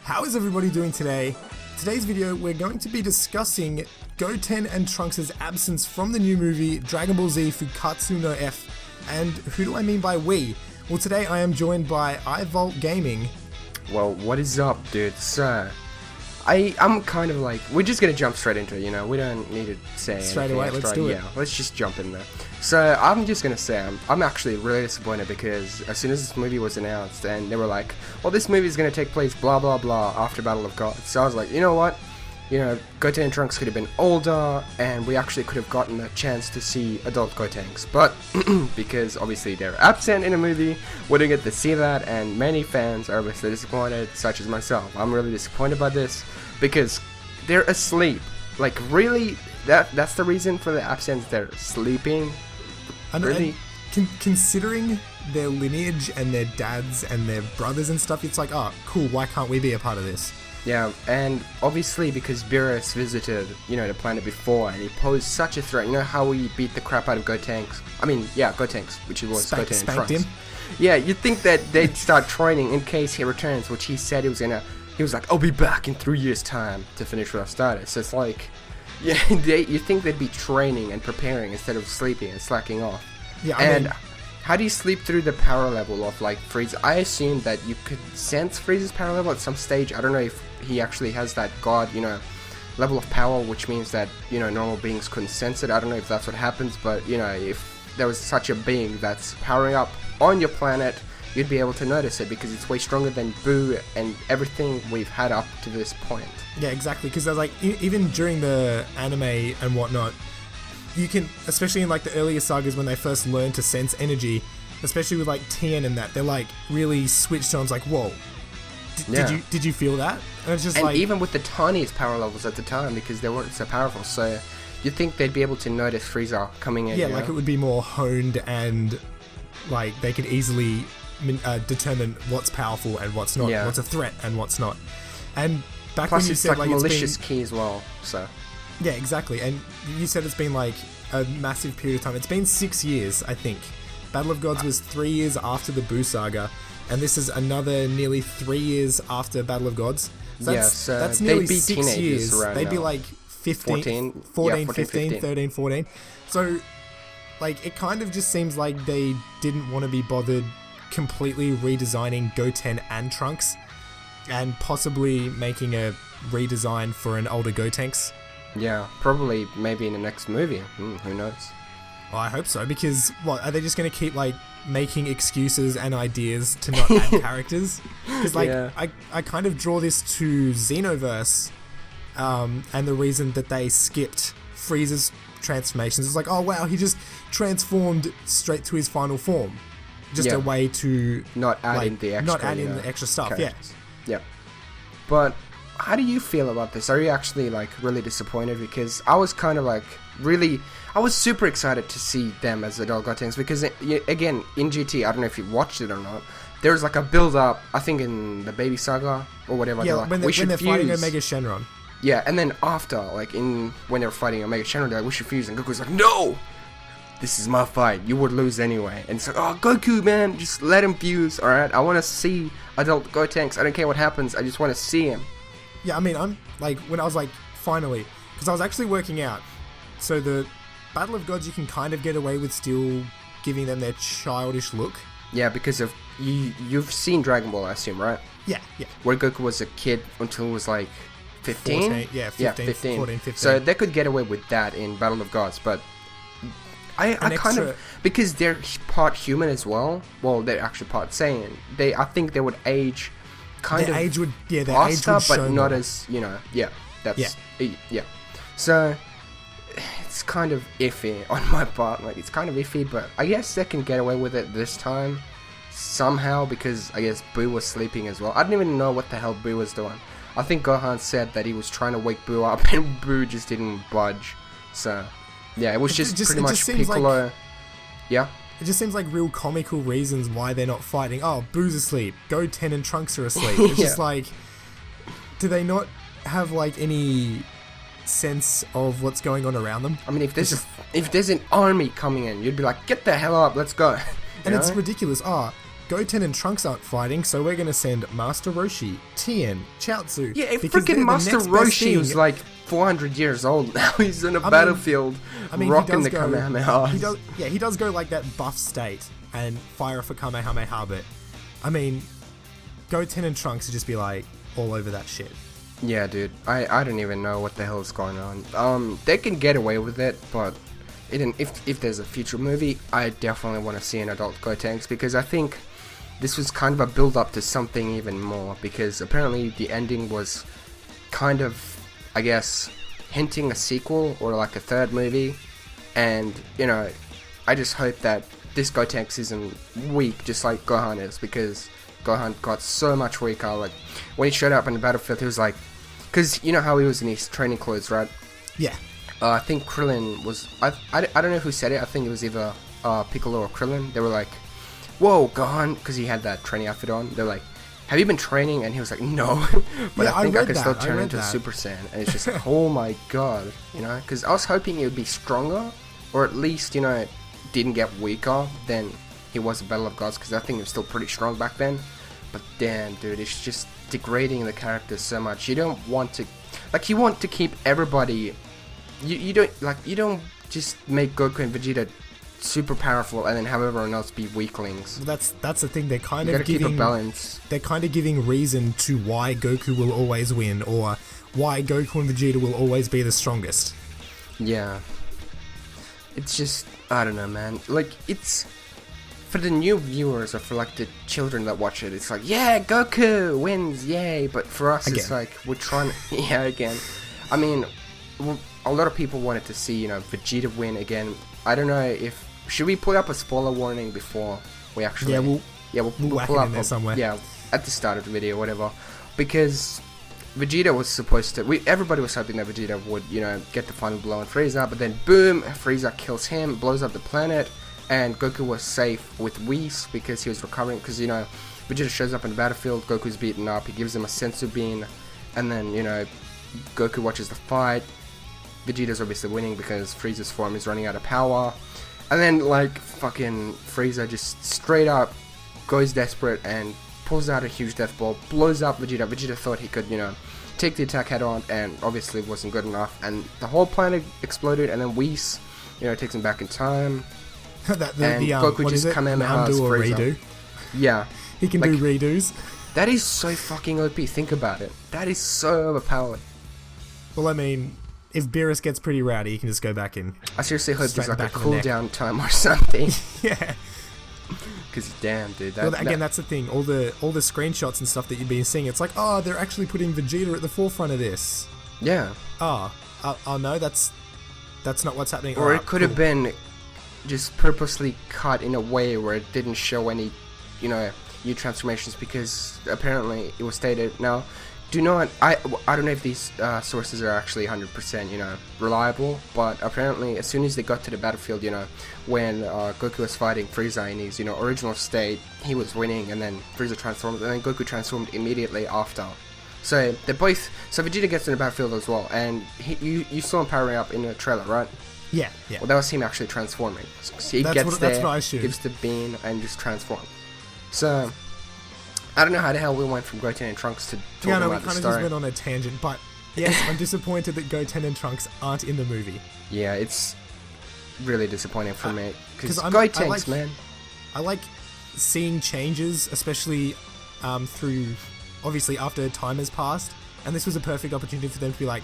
How is everybody doing today? Today's video, we're going to be discussing Goten and Trunks' absence from the new movie Dragon Ball Z Fukatsu no F. And who do I mean by we? Well, today I am joined by iVault Gaming. Well, what is up, dude? So, I'm kind of like, we're just gonna jump straight into it, you know? We don't need to say Straight away, extra. let's do it. Yeah, let's just jump in there. So, I'm just gonna say, I'm actually really disappointed because as soon as this movie was announced and they were like, well, this movie is gonna take place blah blah blah after Battle of Gods. So I was like, you know what? You know, Goten and Trunks could have been older, and we actually could have gotten a chance to see adult Gotenks. But, because obviously they're absent in a movie, we didn't get to see that, and many fans are obviously disappointed, such as myself. I'm really disappointed by this, because they're asleep. Like, really, that's the reason for the absence, they're sleeping? Really? Considering their lineage and their dads and their brothers and stuff, it's like, oh, cool, why can't we be a part of this? Yeah, and obviously because Beerus visited, you know, the planet before, and he posed such a threat. You know how we beat the crap out of Gotenks? I mean, yeah, Gotenks, which was Goten and Trunks. Him? Yeah, you'd think that they'd start training in case he returns, which he said he was gonna. He was like, I'll be back in 3 years' time to finish what I started. So it's like, yeah, you think they'd be training and preparing instead of sleeping and slacking off. Yeah, I mean, how do you sleep through the power level of like Frieza? I assume that you could sense Frieza's power level at some stage. I don't know if he actually has that god, you know, level of power, which means that, you know, normal beings couldn't sense it. I don't know if that's what happens, but, you know, if there was such a being that's powering up on your planet, you'd be able to notice it because it's way stronger than Boo and everything we've had up to this point. Yeah, exactly, because there's like, even during the anime and whatnot, you can, especially in like the earlier sagas when they first learn to sense energy, especially with like Tien and that, they're like really switched on. It's like, whoa, did you feel that? And it's just, and like, even with the tiniest power levels at the time, because they weren't so powerful, so you'd think they'd be able to notice Frieza coming in. Yeah, like, it would be more honed, and like they could easily determine what's powerful and what's not, what's a threat and what's not. And back plus when you it's said like malicious it's key as well, so yeah, exactly. And you said it's been like a massive period of time. It's been 6 years, I think. Battle of Gods was 3 years after the Boo saga, and this is another nearly 3 years after Battle of Gods. So that's nearly 6 years. They'd be like 14, 15, 13, 14. So, like, it kind of just seems like they didn't want to be bothered completely redesigning Goten and Trunks, and possibly making a redesign for an older Gotenks. Yeah, probably maybe in the next movie. Who knows? Well, I hope so, because what, are they just going to keep like making excuses and ideas to not add characters? Because like, I kind of draw this to Xenoverse, and the reason that they skipped Frieza's transformations is like, oh wow, he just transformed straight to his final form. Just a way to not add in the extra, the extra stuff. Characters. Yeah. But how do you feel about this? Are you actually like really disappointed? Because I was kind of like I was super excited to see them as adult Gotenks, because again, in GT, I don't know if you watched it or not, there's like a build up, I think in the Baby Saga or whatever. Yeah, like, when they're fighting Omega Shenron. Yeah, and then after, like when they're fighting Omega Shenron, they're like, we should fuse, and Goku's like, no! This is my fight, you would lose anyway. And it's like, oh, Goku, man, just let him fuse, alright? I want to see adult Gotenks, I don't care what happens, I just want to see him. Yeah, I mean, I'm like, when I was like, finally, because I was actually working out, so the Battle of Gods, you can kind of get away with still giving them their childish look. Yeah, because of, you've seen Dragon Ball, I assume, right? Yeah. Where Goku was a kid until he was like 15? 15. 14, 15. So they could get away with that in Battle of Gods, but I kind of, because they're part human as well, well, they're actually part Saiyan, I think they would age kind of age would, faster, age would but not as, you know, so it's kind of iffy on my part. Like, it's kind of iffy, but I guess they can get away with it this time somehow, because I guess Boo was sleeping as well. I didn't even know what the hell Boo was doing. I think Gohan said that he was trying to wake Boo up, and Boo just didn't budge. So yeah, it was just pretty much Piccolo. Like, yeah, it just seems like real comical reasons why they're not fighting. Oh, Boo's asleep, Goten and Trunks are asleep. It's just like, do they not have like any sense of what's going on around them? I mean, if there's an army coming in, you'd be like, get the hell up, let's go. And it's ridiculous. Goten and Trunks aren't fighting, so we're gonna send Master Roshi, Tien, Chaozu. Yeah, because they're freaking the Master next best Roshi thing. was like 400 years old now. He's in a battlefield he rocking does the go- Kamehameha. he does go like that buff state and fire off a Kamehameha, but I mean, Goten and Trunks would just be like all over that shit. Yeah, dude. I don't even know what the hell is going on. They can get away with it, but if there's a future movie, I definitely want to see an adult Gotenks, because I think this was kind of a build up to something even more, because apparently the ending was kind of, I guess, hinting a sequel or like a third movie, and you know, I just hope that this Gotenks isn't weak just like Gohan is, because Gohan got so much weaker. Like when he showed up on the battlefield, he was like, because you know how he was in his training clothes, right? Yeah. I think Krillin was, I don't know who said it. I think it was either Piccolo or Krillin. They were like, whoa, Gohan, because he had that training outfit on. They're like, have you been training? And he was like, no. But Yeah, I think I read could that. still I turn read into a that. Super Saiyan. And it's just like, oh my god, you know? Because I was hoping it would be stronger, or at least, you know, didn't get weaker than he was in Battle of Gods, because I think he was still pretty strong back then. But damn, dude, it's just degrading the character so much. You don't want to, like, you want to keep everybody. You don't just make Goku and Vegeta super powerful and then have everyone else be weaklings. Well, that's the thing. They're kind You of gotta keep a giving balance. they're kind of giving reason to why Goku will always win, or why Goku and Vegeta will always be the strongest. Yeah. It's just, I don't know, man. Like, it's for the new viewers, or for like the children that watch it, it's like, yeah, Goku wins, yay. But for us, it's Again. like, we're trying to, yeah, again. I mean, a lot of people wanted to see, you know, Vegeta win again. I don't know if, should we put up a spoiler warning before we actually, Yeah, we'll whack pull it up in there somewhere. Yeah, at the start of the video, whatever, because Vegeta was supposed to, everybody was hoping that Vegeta would, you know, get the final blow on Frieza, but then boom, Frieza kills him, blows up the planet, and Goku was safe with Whis because he was recovering, because, you know, Vegeta shows up in the battlefield, Goku's beaten up, he gives him a sensu bean, and then, you know, Goku watches the fight. Vegeta's obviously winning because Frieza's form is running out of power, and then like fucking Frieza just straight up goes desperate and pulls out a huge death ball, blows up Vegeta. Vegeta thought he could, you know, take the attack head on, and obviously wasn't good enough, and the whole planet exploded, and then Whis, you know, takes him back in time. And Goku what just is it? Kamehamehas Undo or Frieza. redo? Yeah. He can Like, do redos. That is so fucking OP, think about it. That is so overpowered. Well, I mean, if Beerus gets pretty rowdy, he can just go back in. I seriously hope Straight there's like a back in the neck. cooldown time or something. Yeah. Because damn, dude. Well, again, that's the thing. All the screenshots and stuff that you've been seeing, it's like, oh, they're actually putting Vegeta at the forefront of this. yeah. Oh no, that's not what's happening. Or Alright, it could have been just purposely cut in a way where it didn't show any, you know, new transformations, because apparently it was stated. Now, do not, I don't know if these sources are actually 100%, you know, reliable, but apparently as soon as they got to the battlefield, you know, when Goku was fighting Frieza in his, you know, original state, he was winning, and then Frieza transformed, and then Goku transformed immediately after. So they're both, so Vegeta gets in the battlefield as well, and you saw him powering up in the trailer, right? Yeah. Well, that was him actually transforming. So he That's gets what- there, that's what I assumed. gives the bean, and just transforms. So, I don't know how the hell we went from Goten and Trunks to talking Yeah, no, we about the kind of just story. went on a tangent, but yes, I'm disappointed that Goten and Trunks aren't in the movie. Yeah, it's really disappointing for me. Because 'cause Gotenks, man. I like seeing changes, especially through, obviously, after time has passed, and this was a perfect opportunity for them to be like,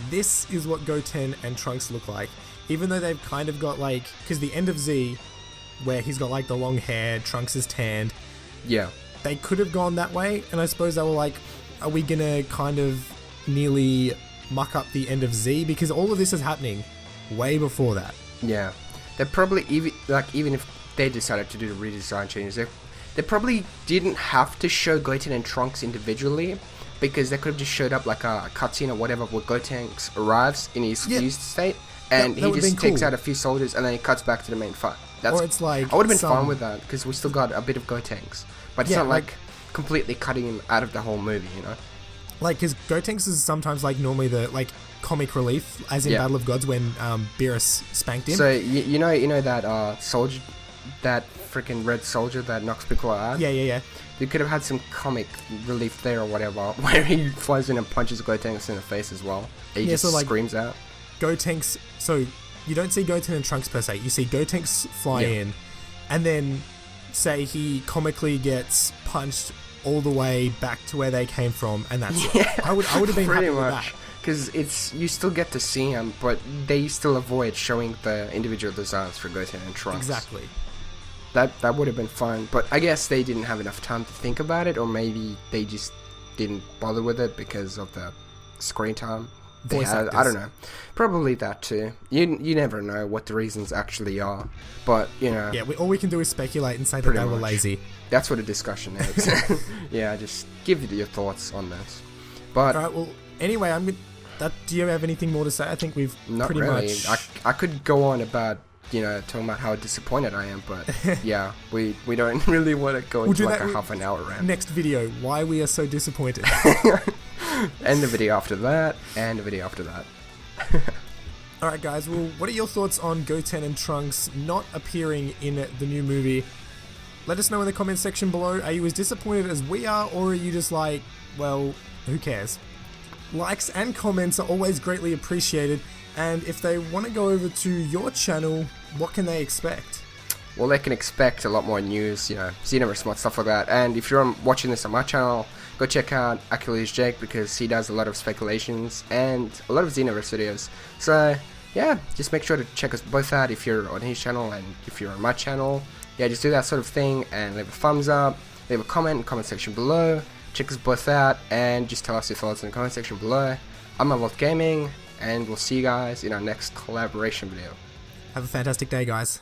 this is what Goten and Trunks look like. Even though they've kind of got like, because the end of Z, where he's got like the long hair, Trunks is tanned, Yeah. they could have gone that way, and I suppose they were like, are we gonna kind of nearly muck up the end of Z? Because all of this is happening way before that. Yeah. They probably, even if they decided to do the redesign changes, they probably didn't have to show Goten and Trunks individually, because they could have just showed up like a cutscene or whatever where Gotenks arrives in his fused state, and that he would've just been takes cool. out a few soldiers, and then he cuts back to the main fight. Or it's like I would have been some- fine with that, because we still got a bit of Gotenks, but it's Yeah, not like completely cutting him out of the whole movie, you know? Like, because Gotenks is sometimes like normally the like comic relief, as in Yeah. Battle of Gods when Beerus spanked him. So you know that soldier, that freaking red soldier that knocks people out. Yeah. You could have had some comic relief there or whatever, where he flies in and punches Goten in the face as well. He just screams out. Gotenks. So you don't see Goten and Trunks per se. You see Gotenks fly in, and then say he comically gets punched all the way back to where they came from, and that's it. I would have been happy with that. Because you still get to see him, but they still avoid showing the individual designs for Goten and Trunks. Exactly. That would have been fun, but I guess they didn't have enough time to think about it, or maybe they just didn't bother with it because of the screen time they had. I don't know. Probably that too. You never know what the reasons actually are, but you know. Yeah, all we can do is speculate and say that they were lazy. That's what a discussion is. Yeah, just give your thoughts on this. But all right. Well, anyway, do you have anything more to say? I think we've pretty much. I could go on about talking about how disappointed I am, but yeah, we don't really want to go into like a half an hour rant. Next video, why we are so disappointed. And the video after that, and the video after that. Alright guys, well, what are your thoughts on Goten and Trunks not appearing in the new movie? Let us know in the comments section below. Are you as disappointed as we are, or are you just like, well, who cares? Likes and comments are always greatly appreciated, and if they want to go over to your channel, what can they expect? Well, they can expect a lot more news, Xenoverse mod, stuff like that. And if you're watching this on my channel, go check out Achilles Jake, because he does a lot of speculations and a lot of Xenoverse videos. So yeah, just make sure to check us both out if you're on his channel, and if you're on my channel, yeah, just do that sort of thing and leave a thumbs up, leave a comment in the comment section below. Check us both out and just tell us your thoughts in the comment section below. I'm Evolved Gaming, and we'll see you guys in our next collaboration video. Have a fantastic day, guys.